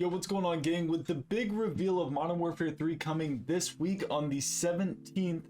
Yo, what's going on, gang? With the big reveal of Modern Warfare 3 coming this week on the 17th,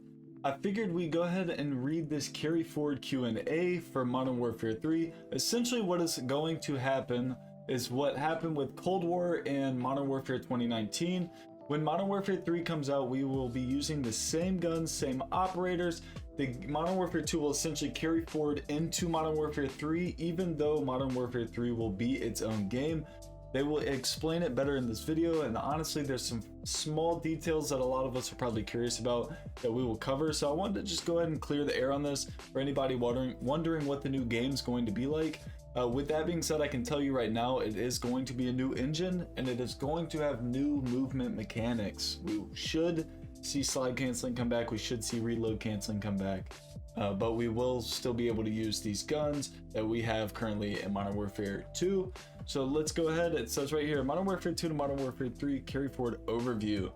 I figured we'd go ahead and read this carry forward Q&A for Modern Warfare 3. Essentially what is going to happen is what happened with Cold War and Modern Warfare 2019. When Modern Warfare 3 comes out, we will be using the same guns, same operators. The Modern Warfare 2 will essentially carry forward into Modern Warfare 3, even though Modern Warfare 3 will be its own game. They will explain it better in this video, and honestly there's some small details that a lot of us are probably curious about that we will cover, so I wanted to just go ahead and clear the air on this for anybody wondering what the new game's going to be like. With that being said, I can tell you right now it is going to be a new engine and it is going to have new movement mechanics. We should see slide canceling come back, we should see reload canceling come back, but we will still be able to use these guns that we have currently in Modern Warfare 2. So let's go ahead. It says right here, Modern Warfare 2 to Modern Warfare 3 carry forward overview.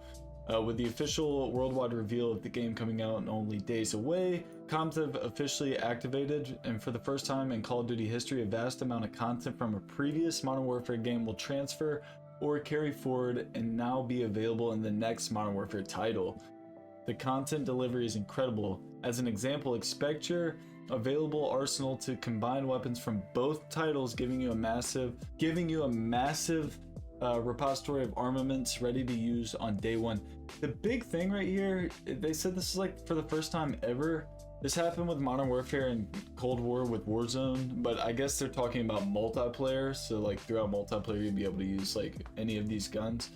With the official worldwide reveal of the game coming out in only days away, comms have officially activated, and for the first time in Call of Duty history, a vast amount of content from a previous Modern Warfare game will transfer or carry forward and now be available in the next Modern Warfare title. The content delivery is incredible. As an example, expect your available arsenal to combine weapons from both titles, giving you a massive repository of armaments ready to use on day one. The big thing right here, they said this is like for the first time ever. This happened with Modern Warfare and Cold War with Warzone, but I guess they're talking about multiplayer, so like throughout multiplayer you'll be able to use like any of these guns.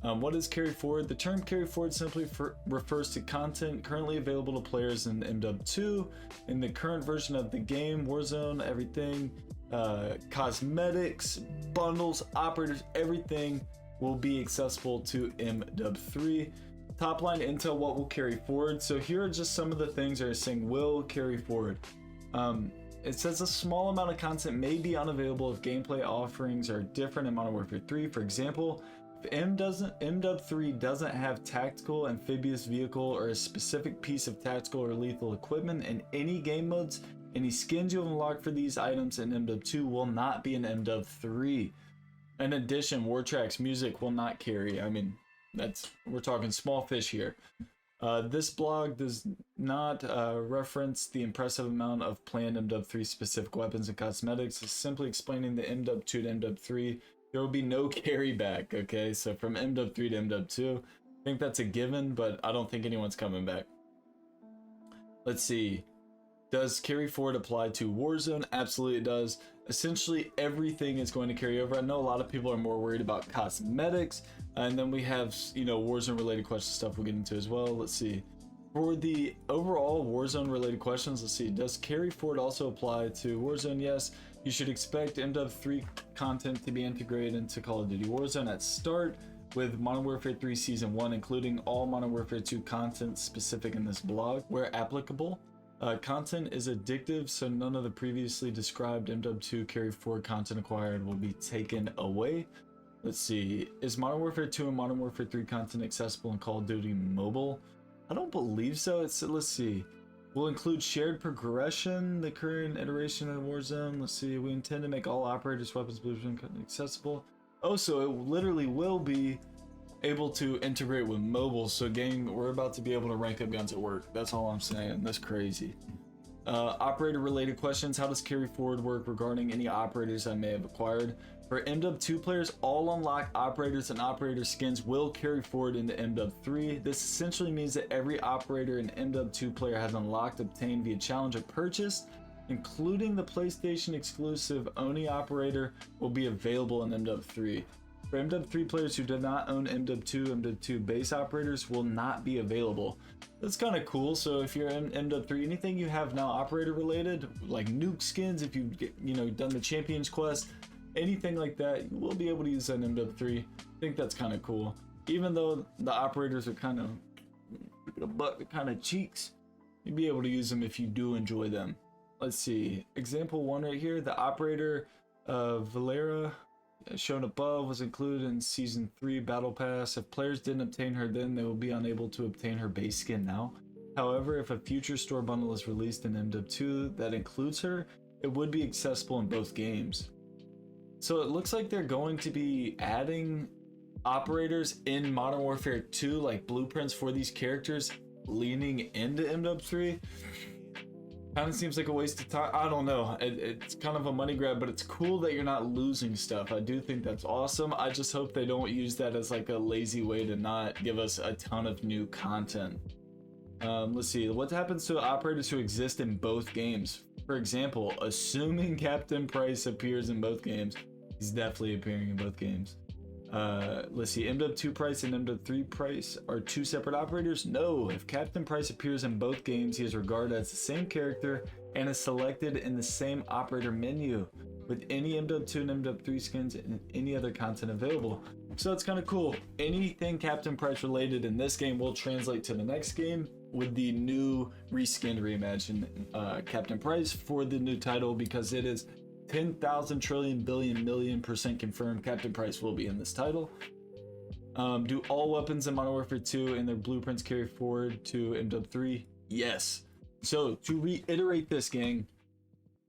What is carry forward? The term carry forward simply refers to content currently available to players in MW2. In the current version of the game, Warzone, everything, cosmetics, bundles, operators, everything will be accessible to MW3. Top line intel, what will carry forward? So here are just some of the things that are saying will carry forward. It says a small amount of content may be unavailable if gameplay offerings are different in Modern Warfare 3. For example, if MW3 doesn't have tactical, amphibious vehicle, or a specific piece of tactical or lethal equipment in any game modes, any skins you unlock for these items in MW2 will not be in MW3. In addition, war tracks, music will not carry. I mean, we're talking small fish here. This blog does not reference the impressive amount of planned MW3 specific weapons and cosmetics. It's simply explaining the MW2 to MW3. There will be no carry back, okay? So from MW3 to MW2, I think that's a given, but I don't think anyone's coming back. Let's see. Does carry forward apply to Warzone? Absolutely it does. Essentially everything is going to carry over. I know a lot of people are more worried about cosmetics, and then we have, you know, Warzone related question stuff we'll get into as well. Let's see. For the overall Warzone related questions, let's see. Does carry forward also apply to Warzone? Yes. You should expect MW3 content to be integrated into Call of Duty Warzone at start with Modern Warfare 3 Season 1, including all Modern Warfare 2 content specific in this blog where applicable. Content is addictive, so none of the previously described MW2 carry forward content acquired will be taken away. Let's see. Is Modern Warfare 2 and Modern Warfare 3 content accessible in Call of Duty Mobile? I don't believe so. Let's see. We'll include shared progression, the current iteration of Warzone. Let's see. We intend to make all operators, weapons, blueprint accessible. Oh, so it literally will be able to integrate with mobile. So gang, we're about to be able to rank up guns at work. That's all I'm saying. That's crazy. Operator related questions. How does carry forward work regarding any operators I may have acquired? For MW2 players, all unlocked operators and operator skins will carry forward into MW3. This essentially means that every operator an MW2 player has unlocked, obtained via challenge or purchased, including the PlayStation exclusive Oni operator, will be available in MW3. For MW3 players who do not own MW2 base operators will not be available. That's kind of cool. So if you're in MW3, anything you have now operator related, like nuke skins, if you've done the Champions quest, anything like that, you will be able to use that in MW3. I think that's kind of cool. Even though the operators are kind of cheeks, you'll be able to use them if you do enjoy them. Let's see. Example 1 right here. The operator Valera shown above was included in Season 3 Battle Pass. If players didn't obtain her then, they will be unable to obtain her base skin now. However, if a future store bundle is released in MW2 that includes her, it would be accessible in both games. So it looks like they're going to be adding operators in Modern Warfare 2, like blueprints for these characters leaning into MW3. Kind of seems like a waste of time. I don't know. It's kind of a money grab, but it's cool that you're not losing stuff. I do think that's awesome. I just hope they don't use that as like a lazy way to not give us a ton of new content. Let's see. What happens to operators who exist in both games? For example, assuming Captain Price appears in both games, he's definitely appearing in both games. Let's see, MW2 Price and MW3 Price are two separate operators? No, if Captain Price appears in both games, he is regarded as the same character and is selected in the same operator menu with any MW2 and MW3 skins and any other content available. So it's kind of cool. Anything Captain Price related in this game will translate to the next game with the new reskinned reimagined Captain Price for the new title, because it is 10,000 trillion billion million % confirmed Captain Price will be in this title. Do all weapons in Modern Warfare 2 and their blueprints carry forward to MW3? Yes. So to reiterate this, gang,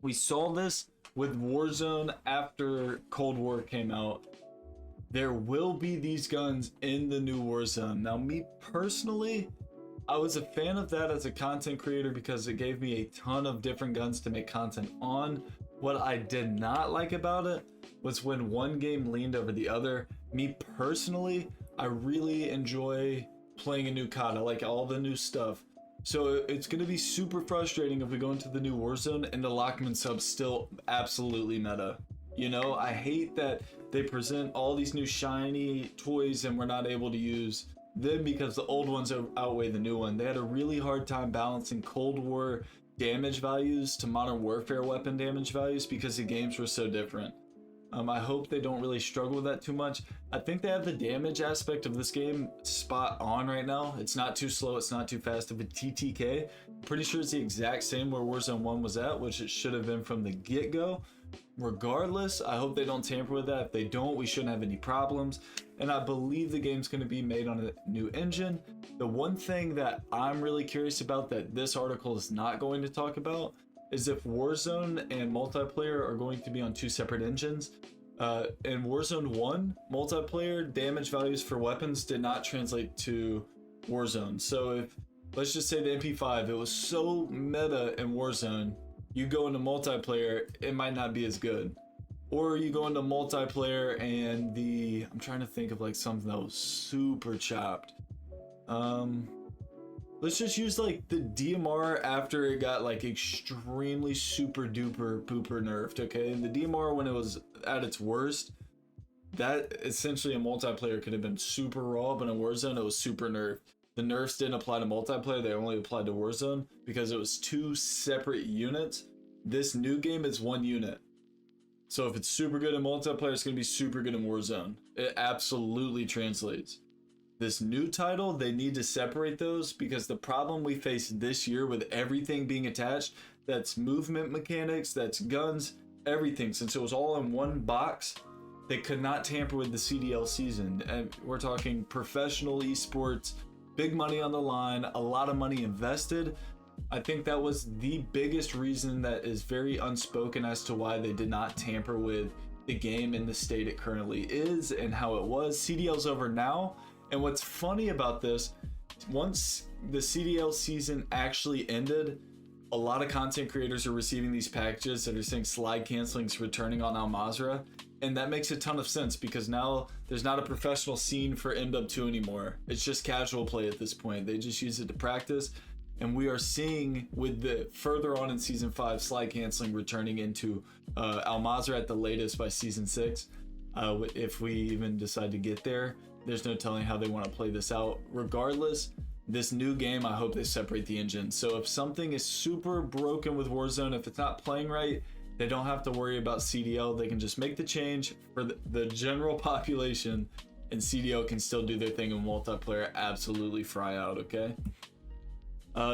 we saw this with Warzone after Cold War came out. There will be these guns in the new Warzone. Now, me personally, I was a fan of that as a content creator because it gave me a ton of different guns to make content on. What I did not like about it was when one game leaned over the other. Me personally, I really enjoy playing a new COD. I like all the new stuff. So it's going to be super frustrating if we go into the new Warzone and the Lockman sub's still absolutely meta. You know, I hate that they present all these new shiny toys and we're not able to use them because the old ones outweigh the new one. They had a really hard time balancing Cold War damage values to Modern Warfare weapon damage values because the games were so different. I hope they don't really struggle with that too much. I think they have the damage aspect of this game spot on right now. It's not too slow, it's not too fast. If it's TTK, pretty sure it's the exact same where Warzone 1 was at, which it should have been from the get-go. Regardless, I hope they don't tamper with that. If they don't, we shouldn't have any problems. And I believe the game's going to be made on a new engine. The one thing that I'm really curious about that this article is not going to talk about is if Warzone and multiplayer are going to be on two separate engines. In Warzone 1, multiplayer damage values for weapons did not translate to Warzone. So if, let's just say the MP5, it was so meta in Warzone, you go into multiplayer, it might not be as good. Or you go into multiplayer and I'm trying to think of like something that was super chopped. Let's just use like the DMR after it got like extremely super duper pooper nerfed, okay? And the DMR when it was at its worst, that essentially a multiplayer could have been super raw, but in Warzone it was super nerfed. The nerfs didn't apply to multiplayer, they only applied to Warzone because it was two separate units. This new game is one unit. So if it's super good in multiplayer, it's going to be super good in Warzone. It absolutely translates. This new title, they need to separate those because the problem we face this year with everything being attached, that's movement mechanics, that's guns, everything, since it was all in one box, they could not tamper with the CDL season. And we're talking professional esports, big money on the line, a lot of money invested. I think that was the biggest reason that is very unspoken as to why they did not tamper with the game in the state it currently is and how it was. CDL's over now. And what's funny about this, once the CDL season actually ended, a lot of content creators are receiving these packages that are saying slide canceling is returning on Al Mazrah. And that makes a ton of sense because now there's not a professional scene for MW2 anymore. It's just casual play at this point. They just use it to practice. And we are seeing with the further on in season 5, slide canceling returning into Al Mazrah at the latest by season 6. If we even decide to get there, there's no telling how they want to play this out. Regardless, this new game, I hope they separate the engines. So if something is super broken with Warzone, if it's not playing right, they don't have to worry about CDL. They can just make the change for the general population, and CDL can still do their thing in multiplayer, absolutely fry out, okay?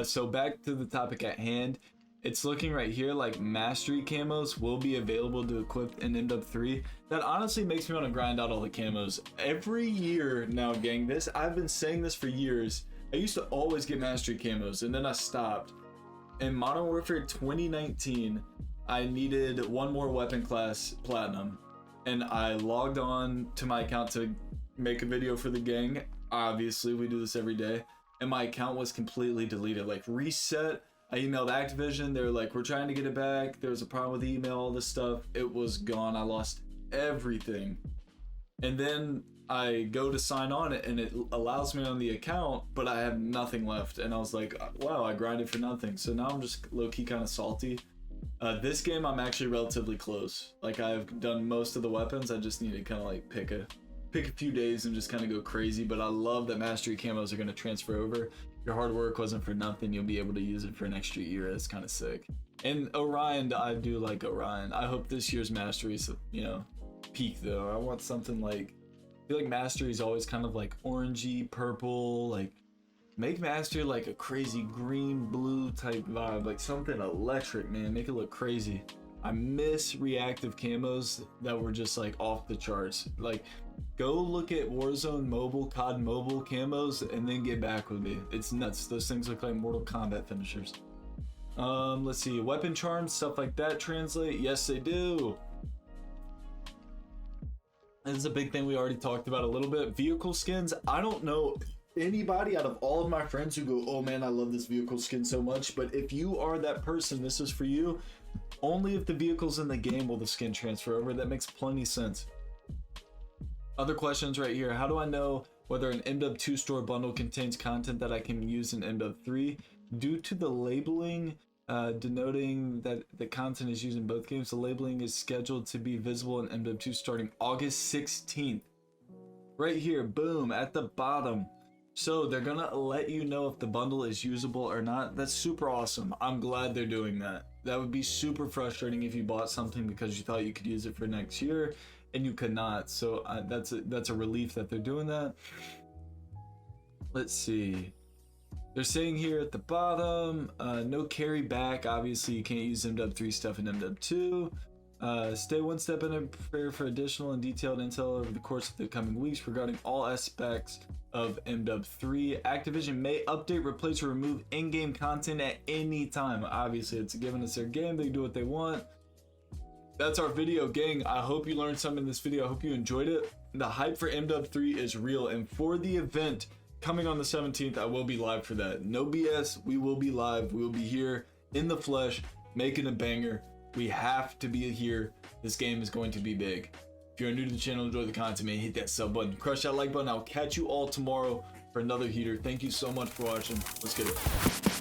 So back to the topic at hand. It's looking right here like mastery camos will be available to equip in MW3. That honestly makes me want to grind out all the camos. Every year now, gang, I've been saying this for years. I used to always get mastery camos and then I stopped. In Modern Warfare 2019, I needed one more weapon class platinum. and I logged on to my account to make a video for the gang. Obviously, we do this every day, and my account was completely deleted, like reset. I emailed Activision, they were like, we're trying to get it back, there was a problem with the email, all this stuff. It was gone. I lost everything. And then I go to sign on it and it allows me on the account, but I have nothing left. And I was like, wow, I grinded for nothing. So now I'm just low-key kind of salty. This game I'm actually relatively close. Like, I've done most of the weapons. I just need to kind of like pick a few days and just kind of go crazy. But I love that mastery camos are going to transfer over. Your hard work wasn't for nothing. You'll be able to use it for an extra year. That's kind of sick. And Orion, I do like Orion. I hope this year's mastery is, you know, peak though. I want something like, I feel like mastery is always kind of like orangey, purple, like make mastery like a crazy green, blue type vibe, like something electric, man. Make it look crazy. I miss reactive camos that were just like off the charts. Like, go look at Warzone mobile, COD mobile camos, and then get back with me. It's nuts. Those things look like Mortal Kombat finishers. Let's see, weapon charms, stuff like that translate. Yes, they do. This is a big thing we already talked about a little bit. Vehicle skins. I don't know anybody out of all of my friends who go, oh man, I love this vehicle skin so much. But if you are that person, this is for you. Only if the vehicle's in the game will the skin transfer over. That makes plenty sense. Other questions right here. How do I know whether an MW2 store bundle contains content that I can use in MW3? Due to the labeling denoting that the content is used in both games, the labeling is scheduled to be visible in MW2 starting August 16th. Right here, boom, at the bottom. So they're gonna let you know if the bundle is usable or not. That's super awesome. I'm glad they're doing that. That would be super frustrating if you bought something because you thought you could use it for next year and you could not. So that's a relief that they're doing that. Let's see. They're saying here at the bottom, no carry back. Obviously, you can't use MW3 stuff in MW2. Stay one step in and prepare for additional and detailed intel over the course of the coming weeks regarding all aspects of MW3. Activision may update, replace, or remove in-game content at any time. Obviously, it's a given. It's their game. They do what they want. That's our video, gang. I hope you learned something in this video. I hope you enjoyed it. The hype for MW3 is real, and for the event coming on the 17th, I will be live for that. No BS, we will be live. We will be here in the flesh, making a banger. We have to be here. This game is going to be big. If you're new to the channel, enjoy the content, man, hit that sub button, crush that like button. I'll catch you all tomorrow for another heater. Thank you so much for watching. Let's get it.